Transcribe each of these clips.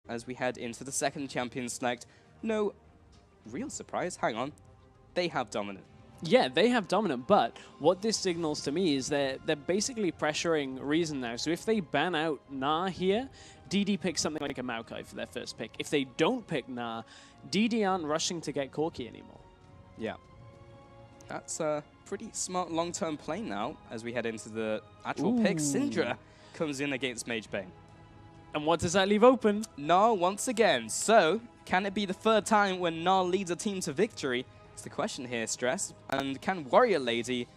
as we head into the second champion select. No real surprise. Hang on. They have dominant. Yeah, they have dominant, but what this signals to me is they're basically pressuring Reason now. So if they ban out Nah here, DD picks something like a Maokai for their first pick. If they don't pick Nah, DD aren't rushing to get Corki anymore. Yeah. That's a pretty smart long-term play now as we head into the actual pick. Syndra comes in against Mage Bane. And what does that leave open? Nah once again. So, can it be the third time when Nah leads a team to victory? It's the question here, Stress. And can Warrior Lady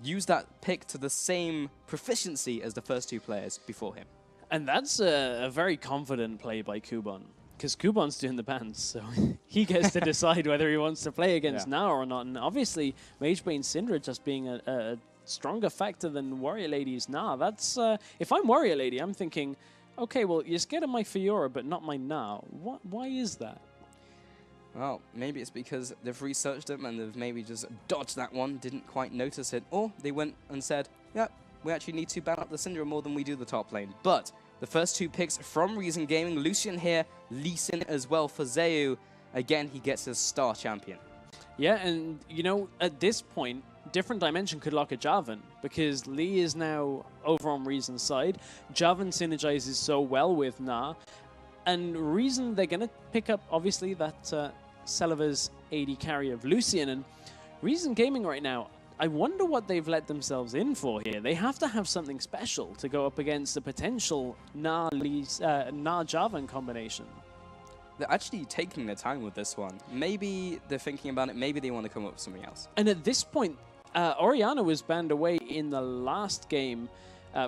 use that pick to the same proficiency as the first two players before him? And that's a very confident play by Kuban, because Kuban's doing the bans, so he gets to decide whether he wants to play against Nah or not. And obviously, Mage Bane Syndra just being a stronger factor than Warrior Lady's Nah. That's if I'm Warrior Lady, I'm thinking, okay, well, you're scared of my Fiora, but not my Nah. Why is that? Well, maybe it's because they've researched them and they've maybe just dodged that one, didn't quite notice it, or they went and said, yeah, we actually need to ban up the Syndra more than we do the top lane. But the first two picks from Reason Gaming, Lucian here, Lee Sin as well for Zeu. Again, he gets his star champion. Yeah, and you know, at this point, Different Dimension could lock a Jarvan, because Lee is now over on Reason's side. Jarvan synergizes so well with Nah. And Reason, they're going to pick up, obviously, that Celiva's AD carry of Lucian. And Reason Gaming right now, I wonder what they've let themselves in for here. They have to have something special to go up against the potential Nah-Jarvan combination. They're actually taking their time with this one. Maybe they're thinking about it. Maybe they want to come up with something else. And at this point, Orianna was banned away in the last game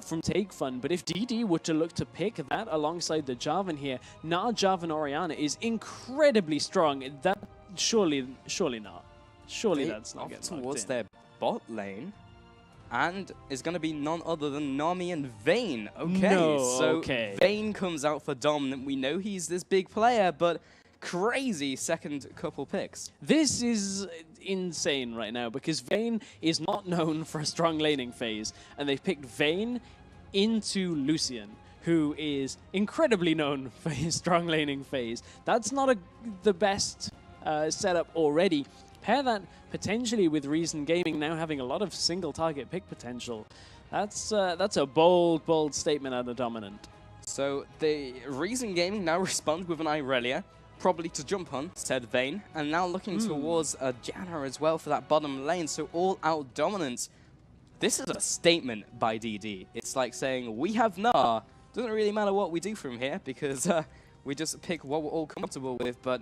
from Take Fun, but if DD were to look to pick that alongside the Jarvan here, Nah Jarvan Orianna is incredibly strong. That surely not. Surely that's not getting towards their bot lane, and is going to be none other than Nami and Vayne. Okay, Vayne comes out for dominant. We know he's this big player, but crazy second couple picks. This is insane right now, because Vayne is not known for a strong laning phase, and they've picked Vayne into Lucian, who is incredibly known for his strong laning phase. That's not the best setup already. Pair that potentially with Reason Gaming now having a lot of single target pick potential. That's a bold statement out of Dominant. So the Reason Gaming now respond with an Irelia, probably to jump on, said Vayne, and now looking towards Janna as well for that bottom lane, so all out dominance. This is a statement by DD. It's like saying, we have Nah, doesn't really matter what we do from here, because we just pick what we're all comfortable with, but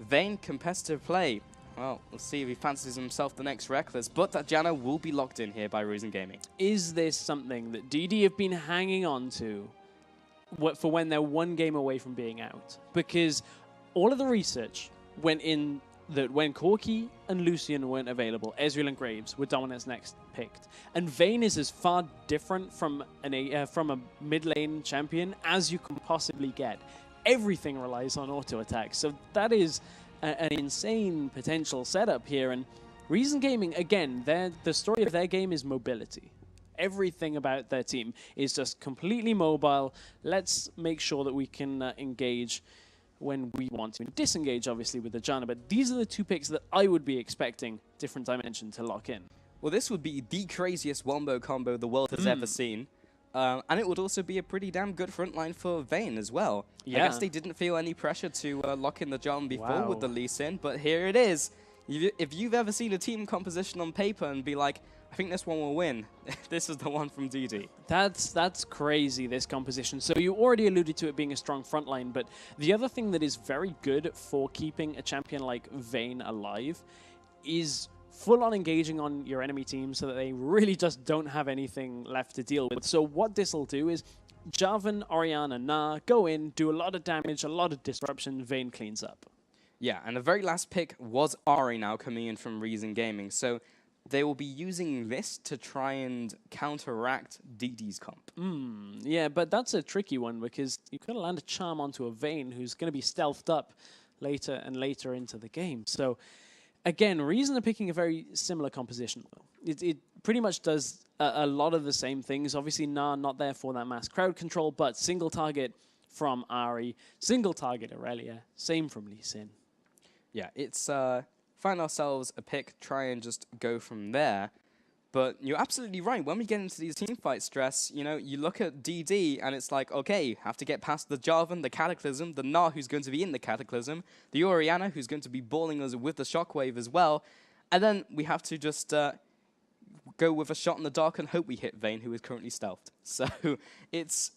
Vayne, competitive play. Well, let's see if he fancies himself the next Reckless, but that Janna will be locked in here by Reason Gaming. Is this something that DD have been hanging on to for when they're one game away from being out? Because all of the research went in that when Corki and Lucian weren't available, Ezreal and Graves were Dominant's next picked. And Vayne is as far different from a mid-lane champion as you can possibly get. Everything relies on auto-attack, so that is an insane potential setup here. And Reason Gaming, again, the story of their game is mobility. Everything about their team is just completely mobile. Let's make sure that we can engage when we want to. Disengage, obviously, with the Janna, but these are the two picks that I would be expecting Different Dimension to lock in. Well, this would be the craziest wombo combo the world has ever seen. And it would also be a pretty damn good frontline for Vayne as well. Yeah. I guess they didn't feel any pressure to lock in the Jarvan before with the Lee Sin, but here it is. If you've ever seen a team composition on paper and be like, I think this one will win, this is the one from DD. That's crazy, this composition. So you already alluded to it being a strong frontline, but the other thing that is very good for keeping a champion like Vayne alive is full-on engaging on your enemy team so that they really just don't have anything left to deal with. So what this will do is Jarvan, Orianna, Nah go in, do a lot of damage, a lot of disruption, Vayne cleans up. Yeah, and the very last pick was Ari now coming in from Reason Gaming. So they will be using this to try and counteract DD's comp. Yeah, but that's a tricky one because you've got to land a charm onto a Vayne who's going to be stealthed up later and later into the game. So again, Reason are picking a very similar composition. It pretty much does a lot of the same things. Obviously, Nah not there for that mass crowd control, but single target from Ari. Single target Aurelia. Same from Lee Sin. Yeah, it's find ourselves a pick, try and just go from there. But you're absolutely right. When we get into these teamfight stress, you know, you look at DD and it's like, okay, have to get past the Jarvan, the Cataclysm, the Gnar who's going to be in the Cataclysm, the Orianna who's going to be balling us with the Shockwave as well. And then we have to just go with a shot in the dark and hope we hit Vayne, who is currently stealthed. So it's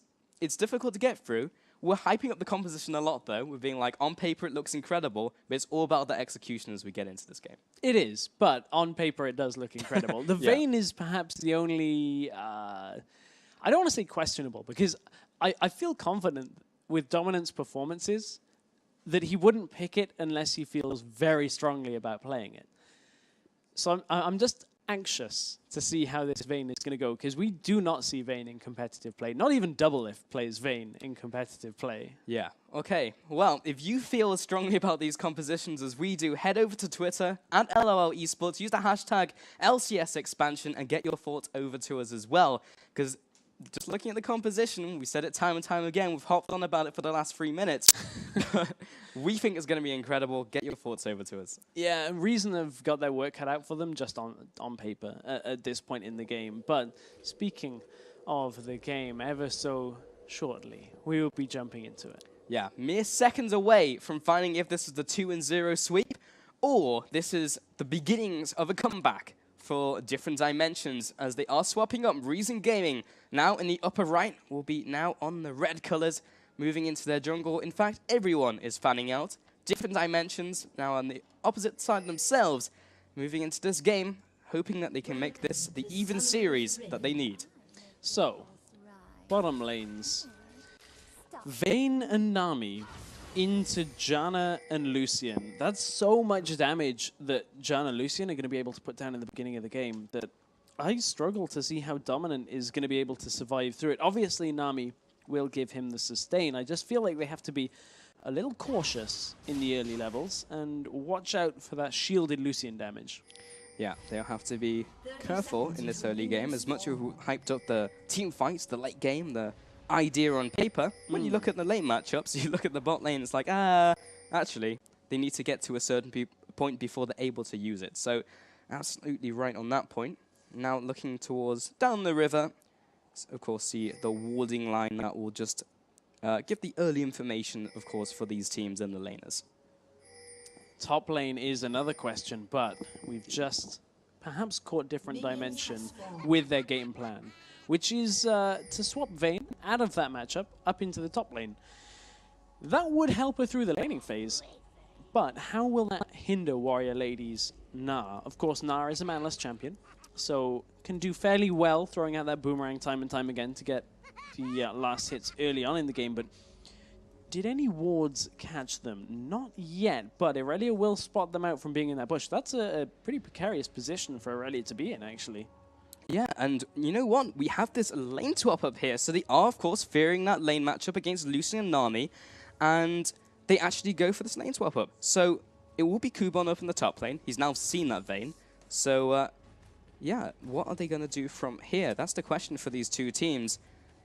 difficult to get through. We're hyping up the composition a lot, though. We're being like, on paper, it looks incredible, but it's all about the execution as we get into this game. It is, but on paper, it does look incredible. The Vayne is perhaps the only... I don't want to say questionable, because I feel confident with Dominant's performances that he wouldn't pick it unless he feels very strongly about playing it. So I'm just anxious to see how this Vayne is going to go, because we do not see Vayne in competitive play. Not even Doublelift plays Vayne in competitive play. Yeah. Okay. Well, if you feel as strongly about these compositions as we do, head over to Twitter at LOL Esports, use the hashtag LCS expansion, and get your thoughts over to us as well. Because just looking at the composition, we said it time and time again, we've hopped on about it for the last 3 minutes. We think it's going to be incredible. Get your thoughts over to us. Yeah, Reason have got their work cut out for them just on paper at this point in the game. But speaking of the game, ever so shortly, we will be jumping into it. Yeah, mere seconds away from finding if this is the 2-0 sweep or this is the beginnings of a comeback for different dimensions as they are swapping up. Reason Gaming now in the upper right will be now on the red colors, moving into their jungle. In fact, everyone is fanning out. Different dimensions now on the opposite side themselves, moving into this game, hoping that they can make this the even series that they need. So, bottom lanes. Vayne and Nami into Janna and Lucian. That's so much damage that Janna and Lucian are going to be able to put down in the beginning of the game that I struggle to see how Dominant is going to be able to survive through it. Obviously, Nami will give him the sustain. I just feel like they have to be a little cautious in the early levels and watch out for that shielded Lucian damage. Yeah, they'll have to be careful in this early game. As much as we hyped up the team fights, the late game, the idea on paper, when you look at the late matchups, you look at the bot lane, it's like, actually, they need to get to a certain point before they're able to use it. So, absolutely right on that point. Now looking towards down the river, of course, see the warding line that will just give the early information, of course, for these teams and the laners. Top lane is another question, but we've just perhaps caught different dimension with their game plan, which is to swap Vayne out of that matchup up into the top lane. That would help her through the laning phase, but how will that hinder Warrior Lady's Gnar? Of course, Gnar is a manless champion, so can do fairly well throwing out that boomerang time and time again to get the last hits early on in the game, but did any wards catch them? Not yet, but Aurelia will spot them out from being in that bush. That's a pretty precarious position for Aurelia to be in, actually. Yeah, and you know what? We have this lane swap up here. So they are, of course, fearing that lane matchup against Lucian and Nami, and they actually go for this lane swap up. So it will be Kuban up in the top lane. He's now seen that Vayne. So, yeah, what are they going to do from here? That's the question for these two teams.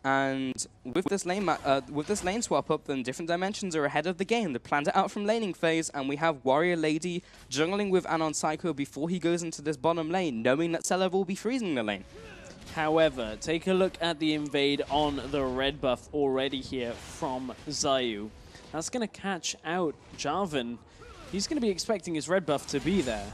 And with this lane swap up, then different dimensions are ahead of the game. They planned it out from laning phase, and we have Warrior Lady jungling with Anon Psycho before he goes into this bottom lane, knowing that Celev will be freezing the lane. However, take a look at the invade on the red buff already here from Zayu. That's going to catch out Jarvan. He's going to be expecting his red buff to be there.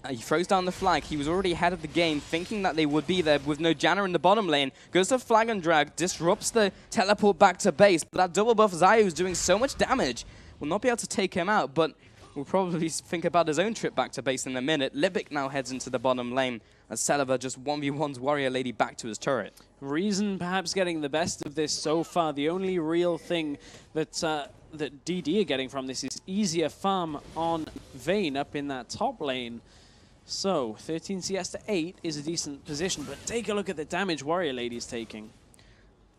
He throws down the flag. He was already ahead of the game, thinking that they would be there with no Janna in the bottom lane. Goes to flag and drag, disrupts the teleport back to base. But that double buff Zayu is doing so much damage. Will not be able to take him out, but will probably think about his own trip back to base in a minute. Libic now heads into the bottom lane as Celev just 1v1s Warrior Lady back to his turret. Reason perhaps getting the best of this so far. The only real thing that that DD are getting from this is easier farm on Vayne up in that top lane. So, 13 CS to 8 is a decent position, but take a look at the damage Warrior Lady is taking.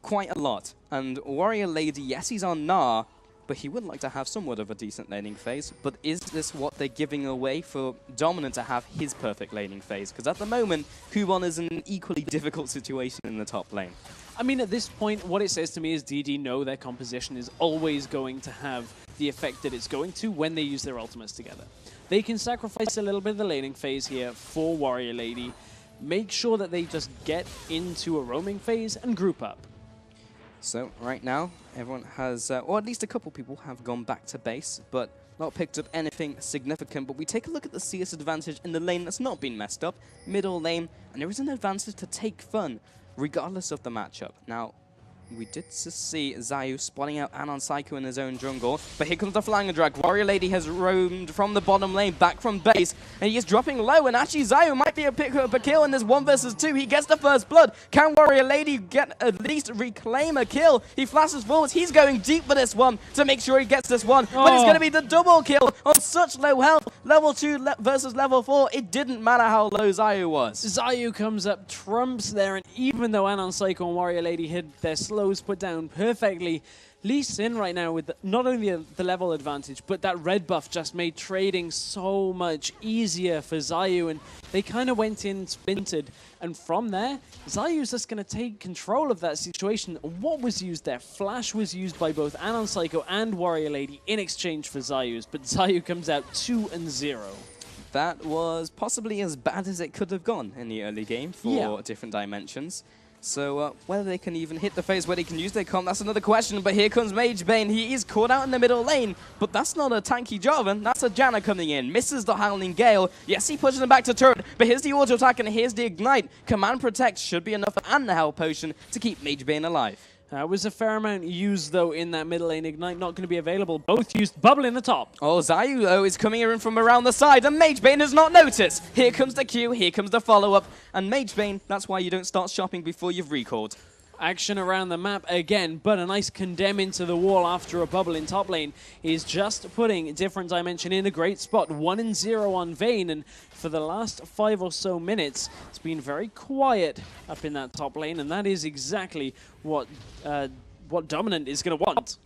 Quite a lot. And Warrior Lady, yes, he's on Gnar, but he would like to have somewhat of a decent laning phase. But is this what they're giving away for Dominant to have his perfect laning phase? Because at the moment, Kuban is in an equally difficult situation in the top lane. I mean, at this point, what it says to me is DD know their composition is always going to have the effect that it's going to when they use their ultimates together. They can sacrifice a little bit of the laning phase here for Warrior Lady, make sure that they just get into a roaming phase and group up. So right now, everyone has, or at least a couple people have gone back to base, but not picked up anything significant. But we take a look at the CS advantage in the lane that's not been messed up, middle lane, and there is an advantage to take fun, regardless of the matchup. Now, we did see Zayu spotting out Anon Psycho in his own jungle, but here comes the flying drag. Warrior Lady has roamed from the bottom lane back from base, and he is dropping low, and actually Zayu might be a pick up a kill in this 1 versus 2. He gets the first blood. Can Warrior Lady get at least reclaim a kill? He flashes forwards. He's going deep for this one to make sure he gets this one, but it's going to be the double kill on such low health. Level 2 versus level 4. It didn't matter how low Zayu was. Zayu comes up, trumps there, and even though Anon Psycho and Warrior Lady had their slows put down perfectly, Lee Sin right now with not only the level advantage, but that red buff just made trading so much easier for Zayu, and they kind of went in splintered, and from there, Zayu's just going to take control of that situation. What was used there? Flash was used by both Anon Psycho and Warrior Lady in exchange for Zayu's, but Zayu comes out 2-0. That was possibly as bad as it could have gone in the early game for different dimensions. So whether they can even hit the phase where they can use their comp, that's another question. But here comes Mage Bane. He is caught out in the middle lane, but that's not a tanky Jarvan. That's a Janna coming in. Misses the Howling Gale. Yes, he pushes him back to turret, but here's the auto attack and here's the Ignite. Command Protect should be enough, and the Health Potion to keep Mage Bane alive. Was a fair amount used, though, in that middle lane. Ignite not going to be available. Both used. Bubble in the top. Oh, Zayu, though, is coming in from around the side, and Mage Bane has not noticed. Here comes the Q, here comes the follow-up, and Mage Bane, that's why you don't start shopping before you've recalled. Action around the map again, but a nice condemn into the wall after a bubble in top lane is just putting Different Dimension in a great spot. 1-0 on Vayne, and for the last 5 or so minutes, it's been very quiet up in that top lane, and that is exactly what Dominant is going to want.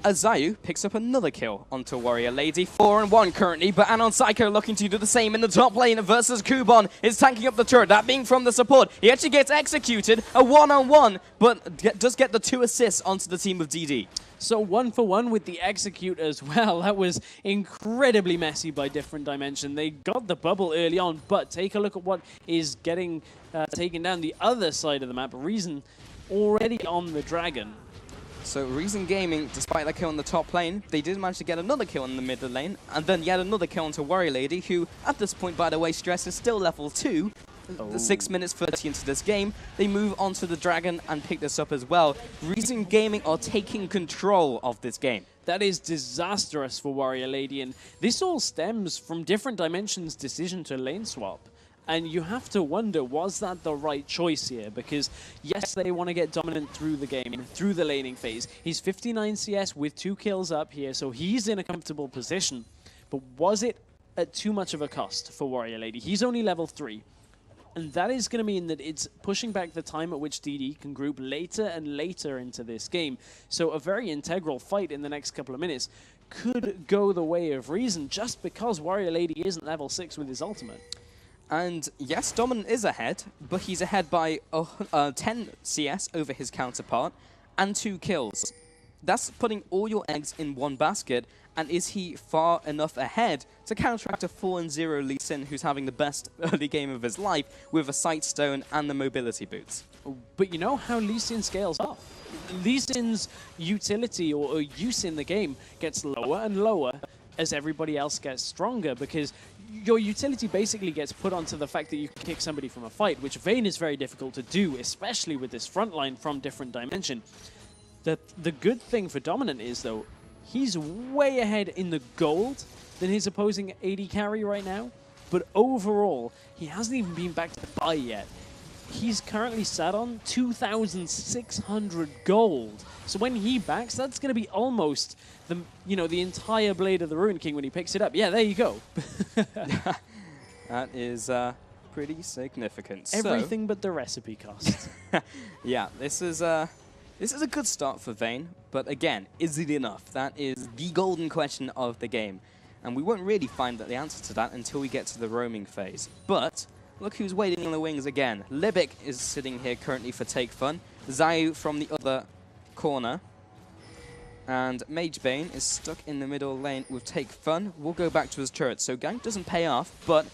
As Zayu picks up another kill onto Warrior Lady. 4-1 currently, but Anon Psycho looking to do the same in the top lane versus Kubon is tanking up the turret, that being from the support. He actually gets executed, a 1-on-1, but does get the 2 assists onto the team of DD. So 1-for-1 with the execute as well. That was incredibly messy by Different Dimension. They got the bubble early on, but take a look at what is getting taken down the other side of the map. Reason already on the Dragon. So Reason Gaming, despite that kill on the top lane, they did manage to get another kill in the middle lane, and then yet another kill onto Warrior Lady, who at this point, by the way, Stress is still level 2. The 6 minutes 30 into this game, they move on to the Dragon and pick this up as well. Reason Gaming are taking control of this game. That is disastrous for Warrior Lady, and this all stems from Different Dimensions' decision to lane swap. And you have to wonder, was that the right choice here? Because, yes, they want to get Dominant through the game, through the laning phase. He's 59 CS with 2 kills up here, so he's in a comfortable position. But was it at too much of a cost for Warrior Lady? He's only level 3. And that is going to mean that it's pushing back the time at which DD can group later and later into this game. So a very integral fight in the next couple of minutes could go the way of Reason just because Warrior Lady isn't level 6 with his ultimate. And yes, Dominant is ahead, but he's ahead by 10 CS over his counterpart and 2 kills. That's putting all your eggs in one basket, and is he far enough ahead to counteract a 4-0 Lee Sin, who's having the best early game of his life with a Sightstone and the mobility boots? But you know how Lee Sin scales up? Lee Sin's utility or use in the game gets lower and lower as everybody else gets stronger, because your utility basically gets put onto the fact that you can kick somebody from a fight, which Vayne is very difficult to do, especially with this front line from Different Dimension. The good thing for Dominant is, though, he's way ahead in the gold than his opposing AD carry right now, but overall, he hasn't even been back to buy yet. He's currently sat on 2,600 gold. So when he backs, that's going to be almost the entire Blade of the Ruined King when he picks it up. Yeah, there you go. That is pretty significant. Everything but the recipe cost. Yeah, this is a good start for Vayne, but again, is it enough? That is the golden question of the game, and we won't really find the answer to that until we get to the roaming phase. But look who's waiting in the wings again. Libic is sitting here currently for Take Fun. Zayu from the other corner. And Magebane is stuck in the middle lane with Take Fun. We'll go back to his turret. So gank doesn't pay off, but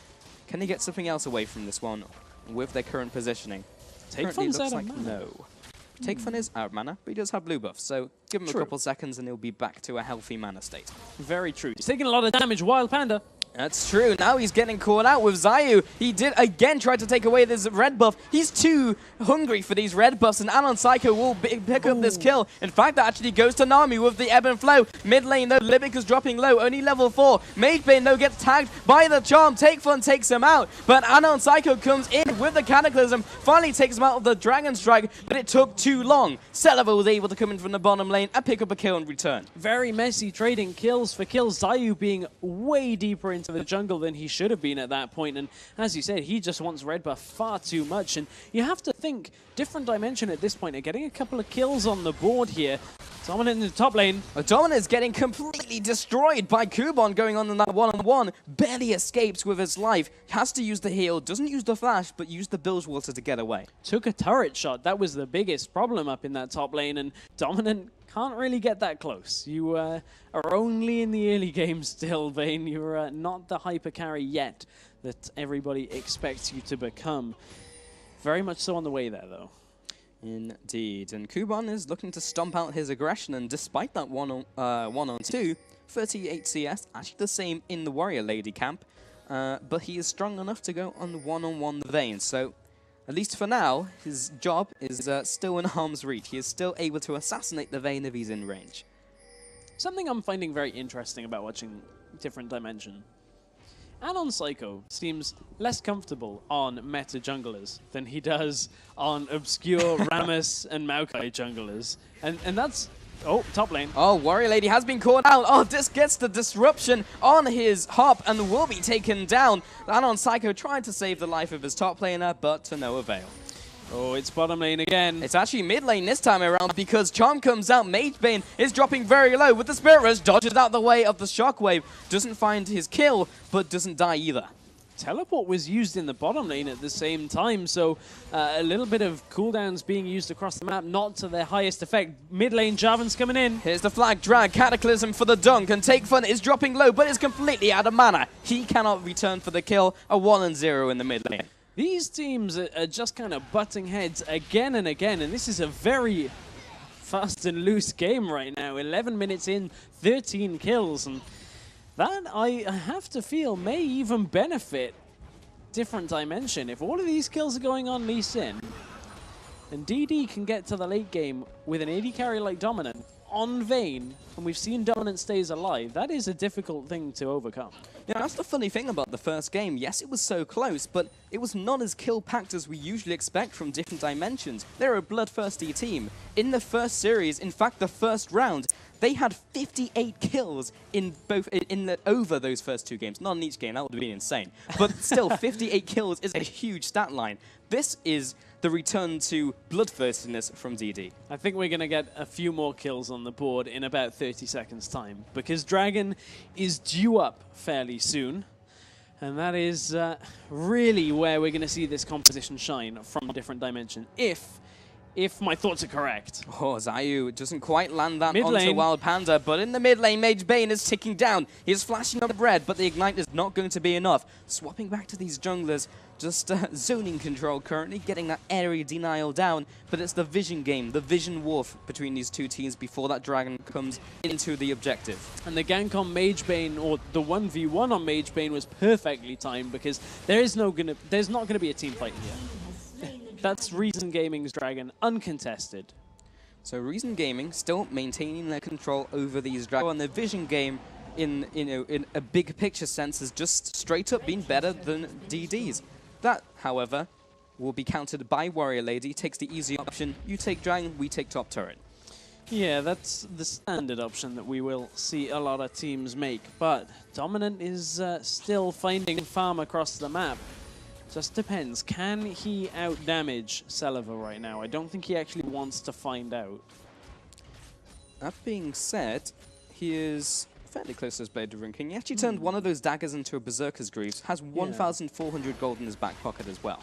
can he get something else away from this one with their current positioning? Take Fun's out of mana. No. Take Fun is out of mana, but he does have blue buff, so give him a couple seconds and he'll be back to a healthy mana state. Very true. He's taking a lot of damage, Wild Panda. That's true. Now he's getting caught out with Zayu. He did again try to take away this red buff. He's too hungry for these red buffs, and Anon Psycho will pick up this kill. In fact, that actually goes to Nami with the ebb and flow. Mid lane, though, Libic is dropping low, only level 4. Magebane, though, gets tagged by the charm. Take Fun takes him out, but Anon Psycho comes in with the Cataclysm, finally takes him out of the Dragon Strike, but it took too long. Celevo was able to come in from the bottom lane and pick up a kill in return. Very messy trading kills for kills. Zayu being way deeper into the jungle than he should have been at that point, and as you said, he just wants red buff far too much, and you have to think different dimension at this point are getting a couple of kills on the board here. Dominant in the top lane. Dominant is getting completely destroyed by Kubon going on in that one-on-one. Barely escapes with his life. Has to use the heal, doesn't use the flash, but used the bilge water to get away. Took a turret shot. That was the biggest problem up in that top lane, and Dominant can't really get that close. You are only in the early game still, Vayne. You're not the hyper carry yet that everybody expects you to become. Very much so on the way there, though. Indeed. And Kubon is looking to stomp out his aggression, and despite that 1-on-2, 38 CS, actually the same in the Warrior Lady camp, but he is strong enough to go on 1-on-1 the Vayne. So at least for now, his job is still in harm's reach. He is still able to assassinate the Vayne if he's in range. Something I'm finding very interesting about watching Different Dimension. Anon Psycho seems less comfortable on meta junglers than he does on obscure Rammus and Maokai junglers. And that's... Oh, top lane. Oh, Warrior Lady has been caught out. Oh, this gets the disruption on his hop and will be taken down. Anon Psycho tried to save the life of his top laner, but to no avail. Oh, it's bottom lane again. It's actually mid lane this time around because Charm comes out. Magebane is dropping very low with the Spirit Rush, dodges out the way of the Shockwave, doesn't find his kill, but doesn't die either. Teleport was used in the bottom lane at the same time, so a little bit of cooldowns being used across the map, not to their highest effect. Mid lane, Jarvan's coming in. Here's the flag drag, Cataclysm for the dunk, and Take Fun is dropping low, but is completely out of mana. He cannot return for the kill, a 1-0 in the mid lane. These teams are just kind of butting heads again and again, and this is a very fast and loose game right now. 11 minutes in, 13 kills, and that, I have to feel, may even benefit Different Dimension. If all of these kills are going on Lee Sin, and DD can get to the late game with an AD carry like Dominant on Vayne, and we've seen Dominant stays alive, that is a difficult thing to overcome. Yeah, that's the funny thing about the first game. Yes, it was so close, but it was not as kill-packed as we usually expect from Different Dimensions. They're a bloodthirsty team. In the first series, in fact, the first round, they had 58 kills in over those first two games. Not in each game, that would have been insane. But still, 58 kills is a huge stat line. This is the return to bloodthirstiness from DD. I think we're going to get a few more kills on the board in about 30 seconds' time, because Dragon is due up fairly soon. And that is really where we're going to see this composition shine from Different Dimension, if my thoughts are correct. Oh, Zayu doesn't quite land that onto Wild Panda, but in the mid lane, Magebane is ticking down. He's flashing up red, but the Ignite is not going to be enough. Swapping back to these junglers, just zoning control currently, getting that area denial down, but it's the vision game, the vision war between these two teams before that Dragon comes into the objective. And the gank on Magebane, or the 1v1 on Magebane, was perfectly timed, because there's not going to be a team fight here. That's Reason Gaming's Dragon, uncontested. So Reason Gaming still maintaining their control over these Dragons. And the Vision game, in a big picture sense, has just straight up been better than DD's. That, however, will be countered by Warrior Lady. Takes the easy option. You take Dragon, we take top turret. Yeah, that's the standard option that we will see a lot of teams make. But Dominant is still finding farm across the map. Just depends. Can he out-damage Celevo right now? I don't think he actually wants to find out. That being said, he is fairly close to his Blade of Ruin King. He actually turned one of those daggers into a Berserker's Greaves. Has 1,400 gold in his back pocket as well.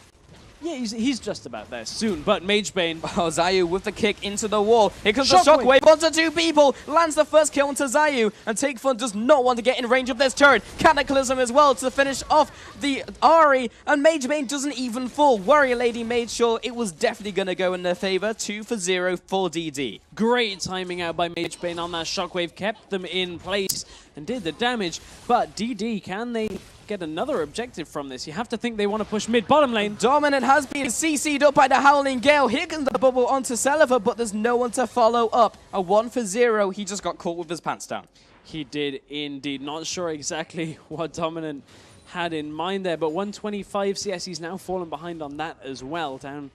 Yeah, he's just about there soon, but Magebane... Oh, Zayu with the kick into the wall. Here comes the Shockwave onto two people. Lands the first kill onto Zayu. And Take Fun does not want to get in range of this turret. Cataclysm as well to finish off the Ahri. And Magebane doesn't even fall. Warrior Lady made sure it was definitely going to go in their favor. 2 for 0 for DD. Great timing out by Magebane on that Shockwave. Kept them in place and did the damage. But DD, can they get another objective from this? You have to think they want to push mid-bottom lane. Dominant has been CC'd up by the Howling Gale. Here comes the bubble onto Celiva, but there's no one to follow up. A 1 for 0. He just got caught with his pants down. He did indeed. Not sure exactly what Dominant had in mind there, but 125 CS. He's now fallen behind on that as well, down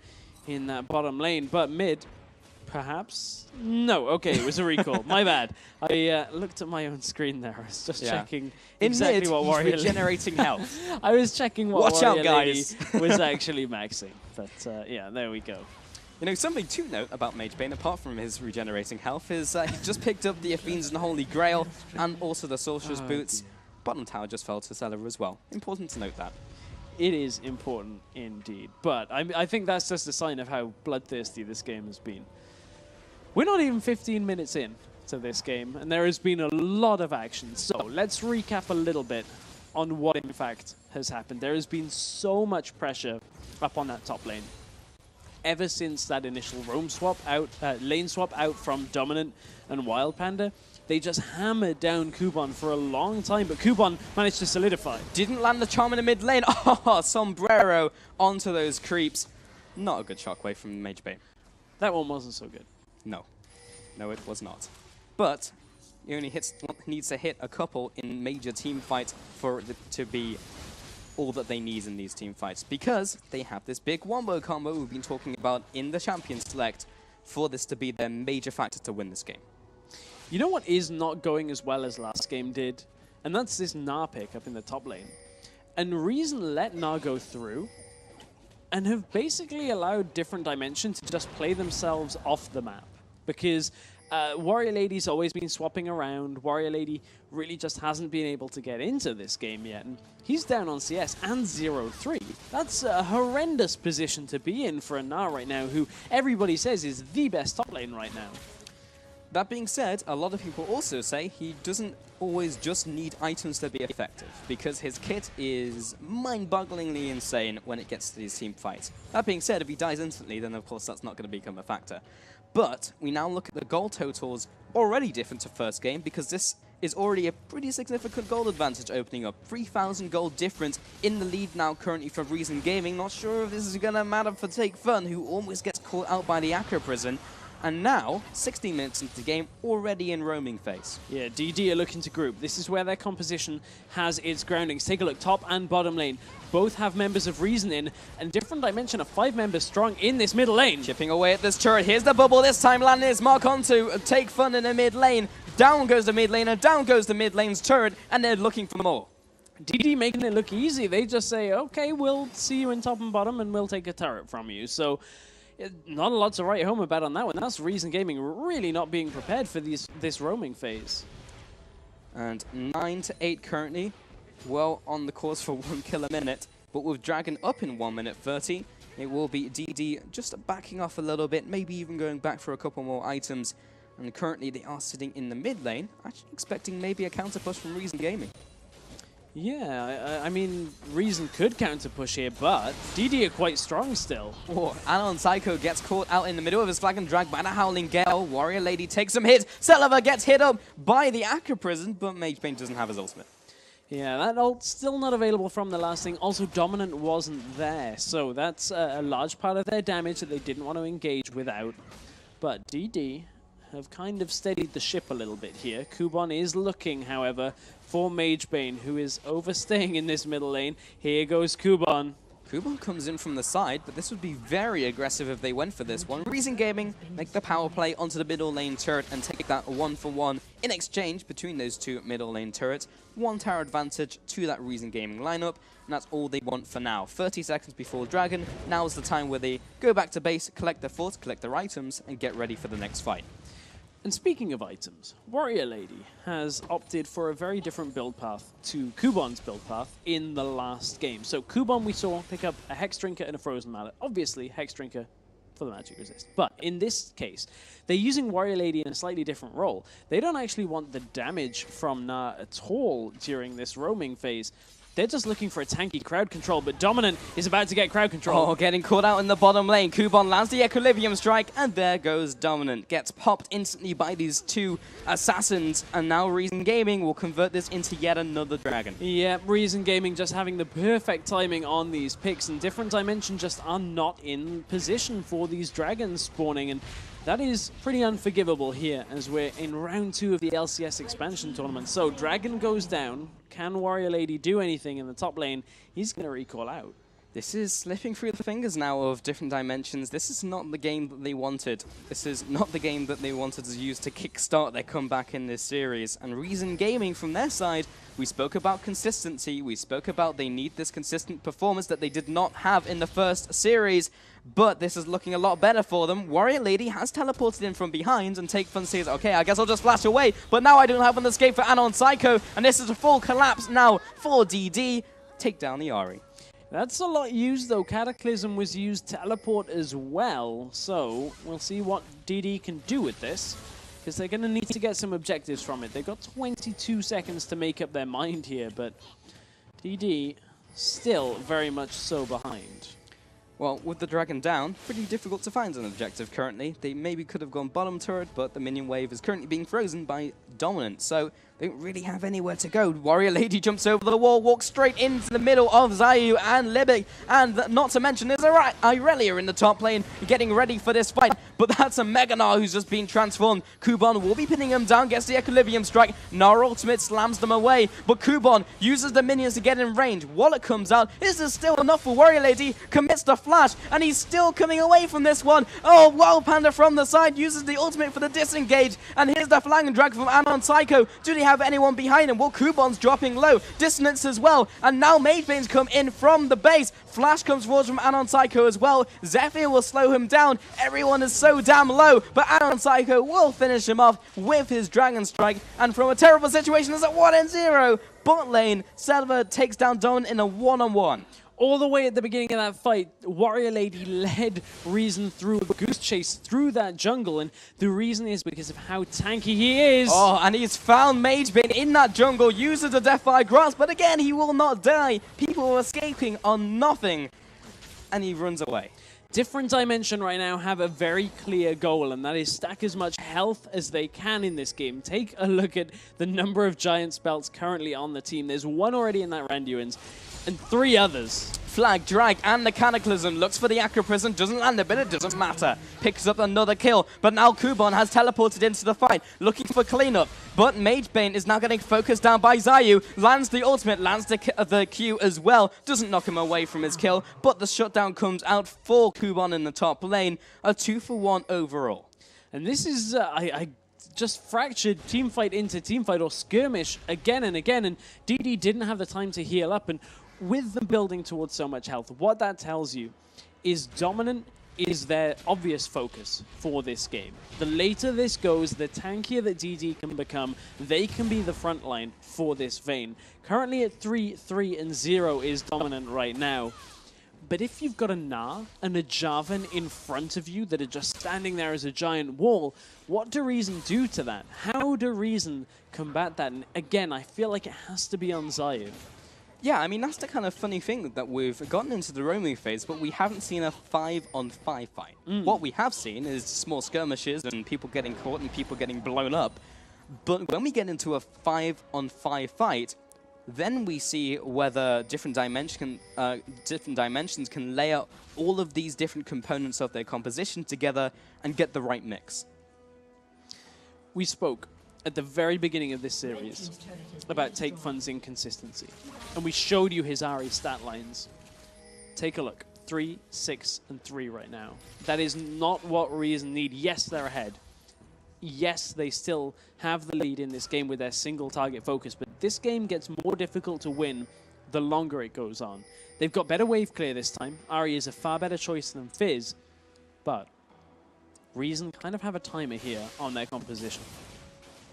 in that bottom lane. But mid, perhaps? No, okay, it was a recall. My bad. I looked at my own screen there. I was just checking exactly what Warrior Lady... regenerating health. I was checking what Watch Warrior out, guys. Lady was actually maxing. But yeah, there we go. You know, something to note about Magebane, apart from his regenerating health, is he just picked up the Athene's and Holy Grail and also the Sorcerer's Boots. Bottom tower just fell to Celiva as well. Important to note that. It is important indeed. But I think that's just a sign of how bloodthirsty this game has been. We're not even 15 minutes in to this game, and there has been a lot of action. So let's recap a little bit on what in fact has happened. There has been so much pressure up on that top lane. Ever since that initial lane swap out from Dominant and Wild Panda, they just hammered down Kuban for a long time, but Kuban managed to solidify. Didn't land the charm in the mid lane. Oh, sombrero onto those creeps. Not a good shockwave from Magebane. That one wasn't so good. No. No, it was not. But he only needs to hit a couple in major team fights for it to be all that they need in these team fights, because they have this big wombo combo we've been talking about in the Champion Select for this to be their major factor to win this game. You know what is not going as well as last game did? And that's this Gnar pick up in the top lane. And Reason let Gnar go through and have basically allowed Different Dimension to just play themselves off the map. Because Warrior Lady's always been swapping around. Warrior Lady really just hasn't been able to get into this game yet. And he's down on CS and 0-3. That's a horrendous position to be in for a Gnar right now, who everybody says is the best top lane right now. That being said, a lot of people also say he doesn't always just need items to be effective, because his kit is mind-bogglingly insane when it gets to these team fights. That being said, if he dies instantly, then of course that's not going to become a factor. But we now look at the gold totals, already different to first game, because this is already a pretty significant gold advantage opening up. 3,000 gold difference in the lead now currently for Reason Gaming. Not sure if this is going to matter for Take Fun, who almost gets caught out by the Acro Prison. And now, 16 minutes into the game, already in roaming phase. Yeah, DD are looking to group. This is where their composition has its groundings. Take a look, top and bottom lane. Both have members of Reason in, and Different Dimension are 5 members strong in this middle lane. Chipping away at this turret. Here's the bubble this time. Landing is mark onto Take Fun in the mid lane. Down goes the mid lane, and down goes the mid lane's turret, and they're looking for more. DD making it look easy. They just say, okay, we'll see you in top and bottom, and we'll take a turret from you. So not a lot to write home about on that one. That's Reason Gaming really not being prepared for this roaming phase. And 9 to 8 currently, well on the course for 1 kill a minute. But with Dragon up in 1 minute 30, it will be DD just backing off a little bit, maybe even going back for a couple more items. And currently they are sitting in the mid lane, actually expecting maybe a counter push from Reason Gaming. Yeah, I mean, Reason could counter push here, but DD are quite strong still. Oh, Anon Psycho gets caught out in the middle of his flag and drag by the Howling Gale. Warrior Lady takes some hits. Celiva gets hit up by the Acro Prison, but Magebane doesn't have his ultimate. Yeah, that ult still not available from the last thing. Also, Dominant wasn't there, so that's a large part of their damage that they didn't want to engage without. But DD have kind of steadied the ship a little bit here. Kuban is looking, however, for Magebane, who is overstaying in this middle lane. Here goes Kuban. Kuban comes in from the side, but this would be very aggressive if they went for this one. Reason Gaming make the power play onto the middle lane turret and take that 1-for-1 in exchange between those two middle lane turrets. 1 tower advantage to that Reason Gaming lineup, and that's all they want for now. 30 seconds before Dragon, now's the time where they go back to base, collect their forts, collect their items, and get ready for the next fight. And speaking of items, Warrior Lady has opted for a very different build path to Kubon's build path in the last game. So Kubon we saw pick up a Hex Drinker and a Frozen Mallet. Obviously, Hex Drinker for the magic resist. But in this case, they're using Warrior Lady in a slightly different role. They don't actually want the damage from Na at all during this roaming phase. They're just looking for a tanky crowd control, but Dominant is about to get crowd control. Oh, getting caught out in the bottom lane. Kubon lands the Equilibrium Strike, and there goes Dominant. Gets popped instantly by these two assassins, and now Reason Gaming will convert this into yet another dragon. Yeah, Reason Gaming just having the perfect timing on these picks, and Different Dimension just are not in position for these dragons spawning, and that is pretty unforgivable here as we're in round 2 of the LCS expansion tournament. So Dragon goes down. Can Warrior Lady do anything in the top lane? He's going to recall out. This is slipping through the fingers now of Different Dimensions. This is not the game that they wanted. This is not the game that they wanted to use to kickstart their comeback in this series. And Reason Gaming, from their side, we spoke about consistency. We spoke about they need this consistent performance that they did not have in the first series. But this is looking a lot better for them. Warrior Lady has teleported in from behind, and Take Fun says, okay, I guess I'll just flash away. But now I don't have an escape for Anon Psycho, and this is a full collapse now for DD. Take down the Ahri. That's a lot used, though. Cataclysm was used teleport as well. So we'll see what DD can do with this, because they're going to need to get some objectives from it. They've got 22 seconds to make up their mind here, but DD still very much so behind. Well, with the dragon down, pretty difficult to find an objective currently. They maybe could have gone bottom turret, but the minion wave is currently being frozen by Dominant, so they don't really have anywhere to go. Warrior Lady jumps over the wall, walks straight into the middle of Zayu and Libic, and not to mention there's Irelia in the top lane getting ready for this fight, but that's a Mega Gnar who's just been transformed. Kubon will be pinning him down, gets the Equilibrium Strike. Gnar ultimate slams them away, but Kubon uses the minions to get in range. Wallet comes out. This is still enough for Warrior Lady, commits the flash, and he's still coming away from this one. Oh, Wild Panda from the side uses the ultimate for the disengage, and here's the flying drag from Anon Psycho. Do they have anyone behind him? Well, Kubon's dropping low. Dissonance as well, and now Magebane's come in from the base. Flash comes forward from Anon Psycho as well. Zephyr will slow him down. Everyone is so damn low, but Anon Psycho will finish him off with his Dragon Strike, and from a terrible situation, there's a 1-0. Bot lane, Selva takes down Don in a one-on-one. All the way at the beginning of that fight, Warrior Lady led Reason through a goose chase through that jungle, and the reason is because of how tanky he is. Oh, and he's found Magebane in that jungle, uses the Deathfire Grasp, but again, he will not die. People are escaping on nothing, and he runs away. Different Dimension right now have a very clear goal, and that is stack as much health as they can in this game. Take a look at the number of Giant Spells currently on the team. There's one already in that Randuin's, and 3 others. Flag, drag, and the Cataclysm. Looks for the Acro Prison, doesn't land it, but it doesn't matter. Picks up another kill, but now Kubon has teleported into the fight, looking for cleanup. But Magebane is now getting focused down by Zayu. Lands the ultimate, lands the Q as well. Doesn't knock him away from his kill, but the shutdown comes out for Kubon in the top lane. A 2-for-1 overall. And this is, I just fractured teamfight into teamfight or skirmish again and again, and DD didn't have the time to heal up, and with them building towards so much health, what that tells you is Dominant is their obvious focus for this game. The later this goes, the tankier that DD can become, they can be the front line for this Vayne. Currently at 3-3-0 is Dominant right now. But if you've got a Gnar and a Jarvan in front of you that are just standing there as a giant wall, what do Reason do to that? How do Reason combat that? And again, I feel like it has to be on Zayu. Yeah, I mean, that's the kind of funny thing that we've gotten into the roaming phase, but we haven't seen a 5-on-5 fight. What we have seen is small skirmishes and people getting caught and people getting blown up. But when we get into a 5-on-5 fight, then we see whether different dimensions can lay out all of these different components of their composition together and get the right mix. We spoke at the very beginning of this series about Take Fun's inconsistency, and we showed you his Ahri stat lines. Take a look. 3, 6, and 3 right now. That is not what Reason need. Yes, they're ahead. Yes, they still have the lead in this game with their single target focus, but this game gets more difficult to win the longer it goes on. They've got better wave clear this time. Ahri is a far better choice than Fizz, but Reason kind of have a timer here on their composition.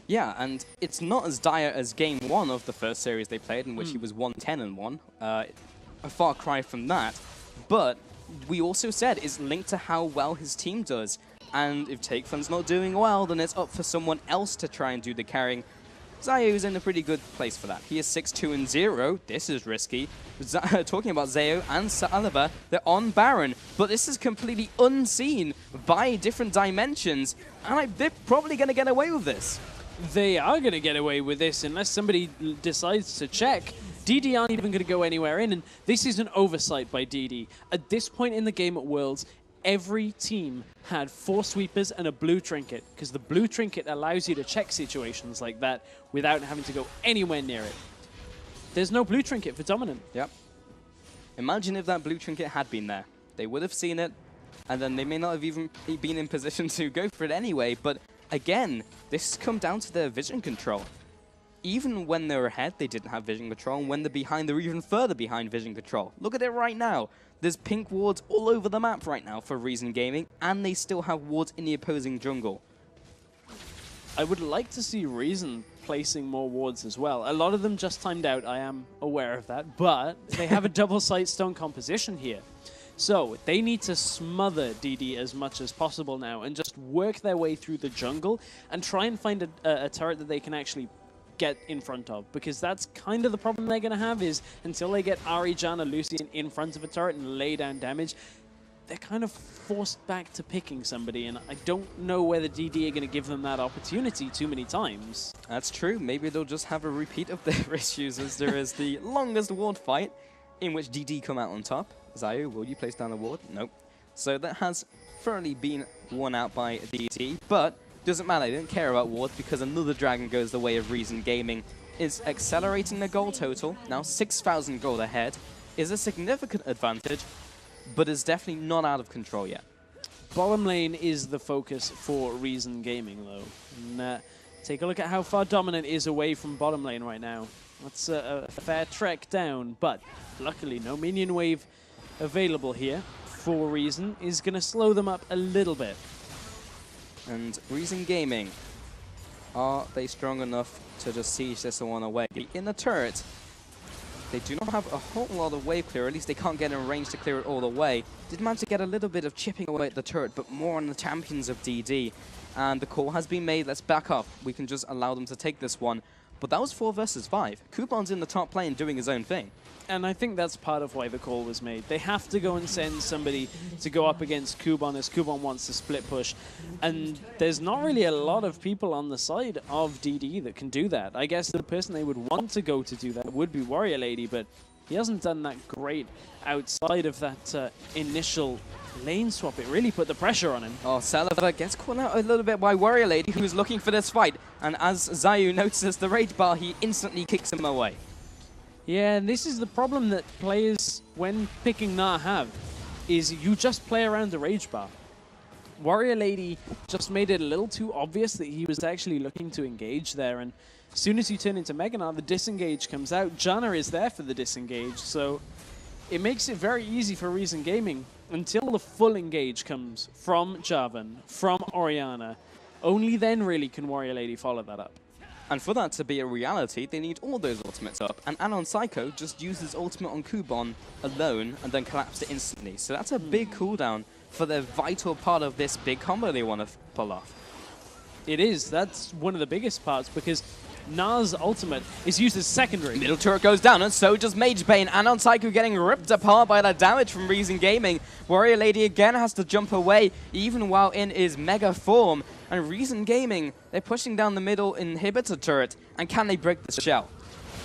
Yeah, and it's not as dire as game 1 of the first series they played, in which he was 1-10-1. A far cry from that. But we also said it's linked to how well his team does. And if Takefun's not doing well, then it's up for someone else to try and do the carrying. Zayo's in a pretty good place for that. He is 6-2-0. This is risky. Talking about Zayo and Saliva, they're on Baron, but this is completely unseen by different dimensions, and they're probably going to get away with this. They are going to get away with this unless somebody decides to check. DD aren't even going to go anywhere in, and this is an oversight by DD. At this point in the game at Worlds, every team had 4 sweepers and a blue trinket, because the blue trinket allows you to check situations like that without having to go anywhere near it. There's no blue trinket for Dominant. Yep. Imagine if that blue trinket had been there. They would have seen it, and then they may not have even been in position to go for it anyway, but again, this has come down to their vision control. Even when they're ahead, they didn't have vision control, and when they're behind, they're even further behind vision control. Look at it right now. There's pink wards all over the map right now for Reason Gaming, and they still have wards in the opposing jungle. I would like to see Reason placing more wards as well. A lot of them just timed out, I am aware of that, but they have a double Sightstone composition here. So they need to smother DD as much as possible now and just work their way through the jungle and try and find a turret that they can actually get in front of, because that's kind of the problem they're going to have, is until they get Ahri, Janna, Lucian in front of a turret and lay down damage, they're kind of forced back to picking somebody, and I don't know whether DD are going to give them that opportunity too many times. That's true. Maybe they'll just have a repeat of their issues, as there is the longest ward fight in which DD come out on top. Zayu, will you place down the ward? Nope. So that has thoroughly been won out by DD, but doesn't matter, they don't care about wards, because another dragon goes the way of Reason Gaming. Is accelerating the goal total, now 6,000 gold ahead, is a significant advantage, but is definitely not out of control yet. Bottom lane is the focus for Reason Gaming, though. And, take a look at how far Dominant is away from bottom lane right now. That's a fair trek down, but luckily no minion wave available here for Reason is going to slow them up a little bit. And Reason Gaming, are they strong enough to just siege this one away? In the turret, they do not have a whole lot of wave clear, at least they can't get in range to clear it all the way. Did manage to get a little bit of chipping away at the turret, but more on the champions of DD. And the call has been made, let's back up. We can just allow them to take this one. But that was 4 versus 5. Kuban's in the top lane doing his own thing. And I think that's part of why the call was made. They have to go and send somebody to go up against Kuban, as Kuban wants to split push. And there's not really a lot of people on the side of DD that can do that. I guess the person they would want to go to do that would be Warrior Lady, but he hasn't done that great outside of that initial lane swap. It really put the pressure on him. Oh, Saliva gets caught out a little bit by Warrior Lady, who's looking for this fight. And as Zayu notices the rage bar, he instantly kicks him away. Yeah, and this is the problem that players, when picking Nah, have, is you just play around the rage bar. Warrior Lady just made it a little too obvious that he was actually looking to engage there, and as soon as you turn into Mega Nah, the disengage comes out. Janna is there for the disengage, so it makes it very easy for Reason Gaming until the full engage comes from Jarvan, from Orianna. Only then really can Warrior Lady follow that up. And for that to be a reality, they need all those ultimates up. And Anon Psycho just used his ultimate on Kuban alone and then collapsed it instantly. So that's a big cooldown for the vital part of this big combo they want to pull off. It is. That's one of the biggest parts, because Nah's ultimate is used as secondary. Middle turret goes down, and so does Mage Bane. Anon Psycho getting ripped apart by that damage from Reason Gaming. Warrior Lady again has to jump away, even while in his mega form. And Reason Gaming, they're pushing down the middle inhibitor turret. And can they break the shell?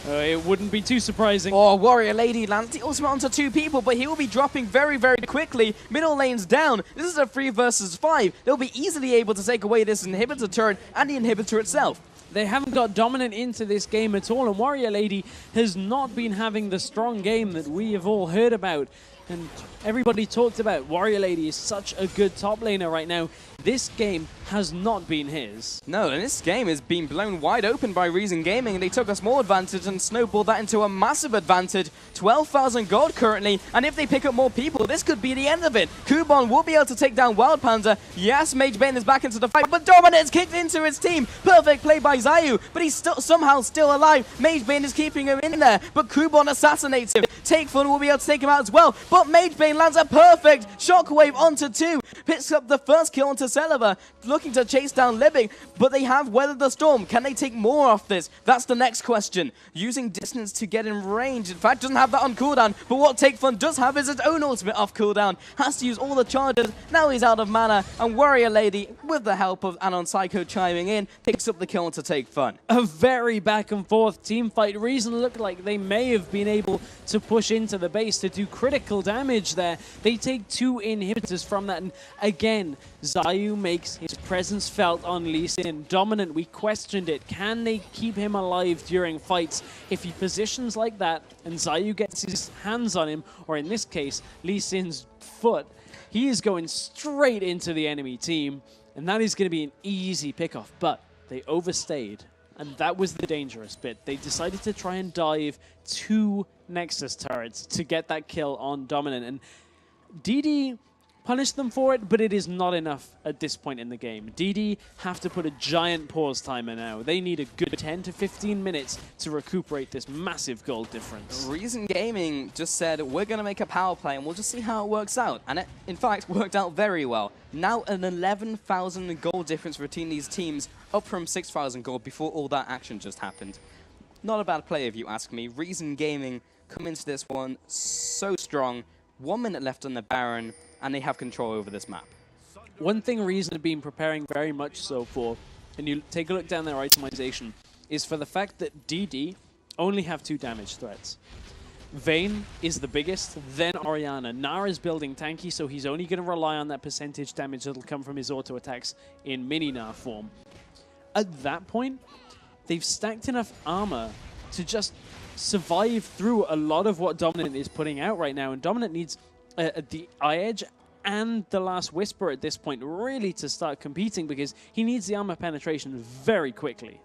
It wouldn't be too surprising. Oh, Warrior Lady lands the ultimate onto 2 people, but he will be dropping very, very quickly. Middle lane's down. This is a 3 versus 5. They'll be easily able to take away this inhibitor turret and the inhibitor itself. They haven't got Dominant into this game at all, and Warrior Lady has not been having the strong game that we have all heard about. And everybody talked about Warrior Lady is such a good top laner right now. this game has not been his. No, and this game has been blown wide open by Reason Gaming, and they took a small advantage and snowballed that into a massive advantage. 12,000 gold currently, and if they pick up more people, this could be the end of it. Kubon will be able to take down Wild Panda. Yes, Mage Bane is back into the fight, but Dominant's kicked into his team. Perfect play by Zayu, but he's somehow still alive. Mage Bane is keeping him in there, but Kubon assassinates him. Take Fun will be able to take him out as well, but Mage Bane lands a perfect shockwave onto 2. Picks up the first kill onto Celiva, looking to chase down Libic, but they have weathered the storm. Can they take more off this? That's the next question. Using distance to get in range. In fact, doesn't have that on cooldown, but what Take Fun does have is its own ultimate off cooldown. Has to use all the charges. Now he's out of mana, and Warrior Lady, with the help of Anon Psycho chiming in, picks up the kill to Take Fun. A very back and forth team fight. Reason looked like they may have been able to push into the base to do critical damage there. They take 2 inhibitors from that, and again, Zayu makes his presence felt on Lee Sin. Dominant, we questioned it. Can they keep him alive during fights? If he positions like that and Zayu gets his hands on him, or in this case, Lee Sin's foot, he is going straight into the enemy team, and that is going to be an easy pickoff. But they overstayed, and that was the dangerous bit. They decided to try and dive 2 Nexus turrets to get that kill on Dominant, and DD punished them for it, but it is not enough at this point in the game. DD have to put a giant pause timer now. They need a good 10 to 15 minutes to recuperate this massive gold difference. Reason Gaming just said, we're going to make a power play and we'll just see how it works out. And it, in fact, worked out very well. Now an 11,000 gold difference between these teams, up from 6,000 gold before all that action just happened. Not a bad play if you ask me. Reason Gaming come into this one so strong. 1 minute left on the Baron, and they have control over this map. One thing Reason have been preparing very much so for, and you take a look down their itemization, is for the fact that DD only have 2 damage threats. Vayne is the biggest, then Orianna. Nara's building tanky, so he's only going to rely on that percentage damage that'll come from his auto attacks in mini-Nar form. At that point, they've stacked enough armor to just survive through a lot of what Dominant is putting out right now, and Dominant needs the Eye Edge and the Last Whisper at this point really to start competing, because he needs the armor penetration very quickly.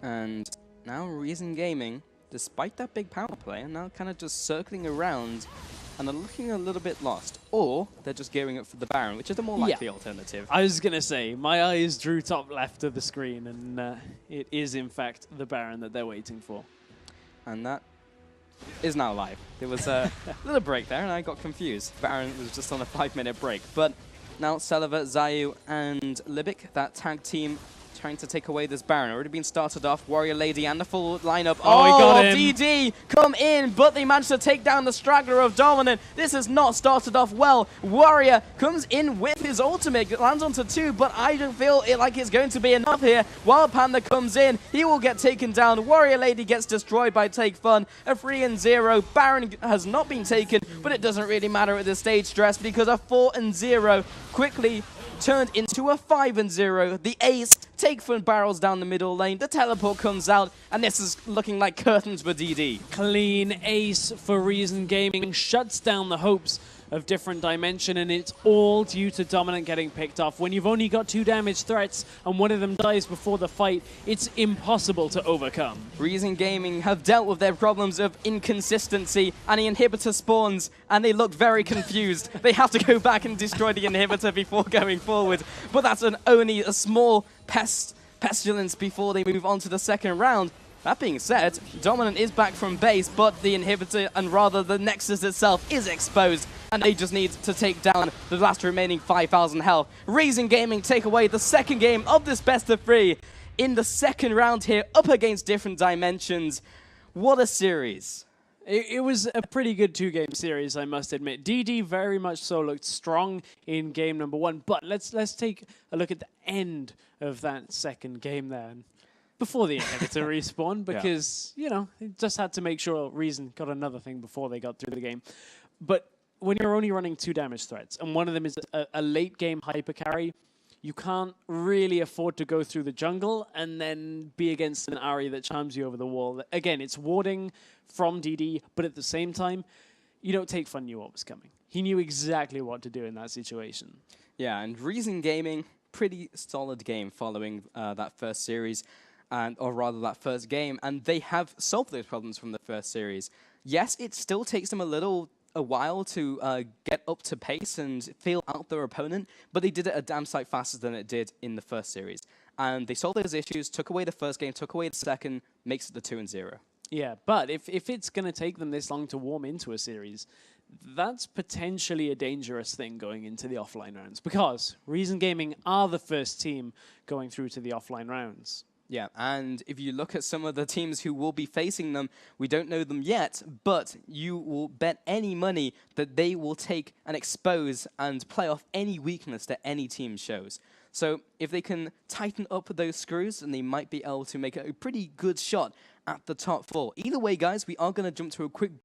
And now Reason Gaming, despite that big power play, are now kind of just circling around and are looking a little bit lost. Or they're just gearing up for the Baron, which is the more likely alternative. I was going to say, my eyes drew top left of the screen, and it is in fact the Baron that they're waiting for. And that is now live. There was a little break there, and I got confused. Baron was just on a 5-minute break. But now Celiva, Zayu, and Libic, that tag team, trying to take away this Baron. Already been started off. Warrior Lady and the full lineup. Oh, he got him. DD come in, but they managed to take down the straggler of Dominant. This has not started off well. Warrior comes in with his ultimate, lands onto 2, but I don't feel like it's going to be enough here. Wild Panda comes in. He will get taken down. Warrior Lady gets destroyed by Take Fun. A 3-0. Baron has not been taken, but it doesn't really matter at this stage, Stress, because a 4-0 quickly turned into a 5-0. The ace, Take Fun barrels down the middle lane, the teleport comes out, and this is looking like curtains for DD. Clean ace for Reason Gaming, shuts down the hopes of Different Dimension, and it's all due to Dominant getting picked off. When you've only got 2 damage threats and one of them dies before the fight, it's impossible to overcome. Reason Gaming have dealt with their problems of inconsistency, and the inhibitor spawns, and they look very confused. They have to go back and destroy the inhibitor before going forward, but that's only a small pestilence before they move on to the second round. That being said, Dominant is back from base, but the inhibitor, and rather the Nexus itself, is exposed, and they just need to take down the last remaining 5,000 health. Reason Gaming take away the second game of this best of 3 in the second round here, up against Different Dimensions. What a series. It was a pretty good 2-game series, I must admit. DD very much so looked strong in game number 1, but let's take a look at the end of that second game there. Before the inhibitor respawn, because, you know, it just had to make sure Reason got another thing before they got through the game. But when you're only running 2 damage threats, and one of them is a late game hyper carry, you can't really afford to go through the jungle and then be against an Ahri that charms you over the wall. Again, it's warding from DD, but at the same time, you don't Take Fun knew what was coming. He knew exactly what to do in that situation. Yeah, and Reason Gaming, pretty solid game following that first series, or rather that first game, and they have solved those problems from the first series. Yes, it still takes them a while to get up to pace and feel out their opponent, but they did it a damn sight faster than it did in the first series. And they solved those issues, took away the first game, took away the second, makes it the 2-0. Yeah, but if it's going to take them this long to warm into a series, that's potentially a dangerous thing going into the offline rounds, because Reason Gaming are the first team going through to the offline rounds. Yeah, and if you look at some of the teams who will be facing them, we don't know them yet, but you will bet any money that they will take and expose and play off any weakness that any team shows. So if they can tighten up those screws, then they might be able to make a pretty good shot at the top 4. Either way, guys, we are going to jump to a quick